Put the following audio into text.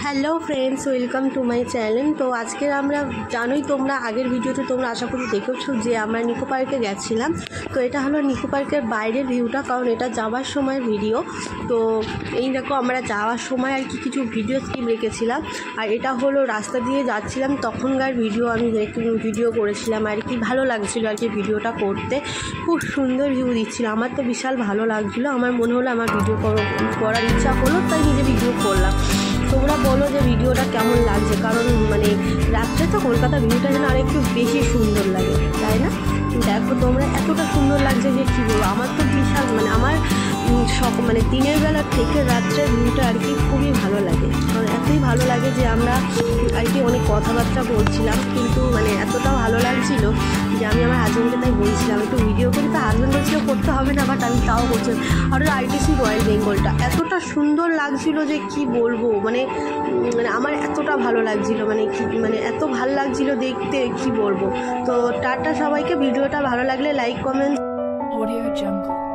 Hello friends, welcome to my channel. তো আজকের আমরা জানোই, তোমরা আগের ভিডিওতে তোমরা আশা করি দেখেছো যে আমরা নিকো পার্কে গেছিলাম। তো এটা হলো নিকো পার্কের বাইরের ভিউটা, কারণ এটা যাওয়ার সময় ভিডিও। তো এই দেখো, আমরা যাওয়ার সময় আর কি কিছু ভিডিও স্কিপ রেখেছিলাম, আর এটা হলো রাস্তা দিয়ে যাচ্ছিলাম তখনকার ভিডিও। আমি ভিডিও করেছিলাম আর কি, ভালো লাগছিলো আর কি ভিডিওটা করতে, খুব সুন্দর ভিউ দিচ্ছিলো। আমার তো বিশাল ভালো লাগছিলো, আমার মনে হলো আমার ভিডিও করার ইচ্ছা হলো, তাই নিজে ভিডিও করলাম। তোমরা বলো যে ভিডিওটা কেমন লাগছে, কারণ মানে রাত্রে তো কলকাতা ভিউটা যেন আর একটু বেশি সুন্দর লাগে, তাই না? দেখো তোমরা, এতটা সুন্দর লাগছে যে কী বলবো। আমার তো বিশাল আমার মানে দিনের বেলার থেকে রাত্রের ভিউটা আর কি খুবই ভালো লাগে, কারণ এতই ভালো লাগে যে আমরা আর কি অনেক কথাবার্তা বলছিলাম, কিন্তু মানে এতটাও ভালো লাগছিলো যে আমি আমার হাজব্যান্ডকে তাই বলছিলাম একটু ভিডিও করি। তো হাজব্যান্ড বলছিল করতে হবে না, বাট আমি তাও করছিলাম। আর আইটিসি রয়্যাল বেঙ্গলটা এতটা সুন্দর লাগছিলো যে কি বলবো, মানে আমার এতটা ভালো লাগছিলো, মানে এত ভালো লাগছিলো দেখতে, কি বলবো। তো টাটা সবাইকে। ভিডিওটা ভালো লাগলে লাইক, কমেন্ট। Audio Jungle।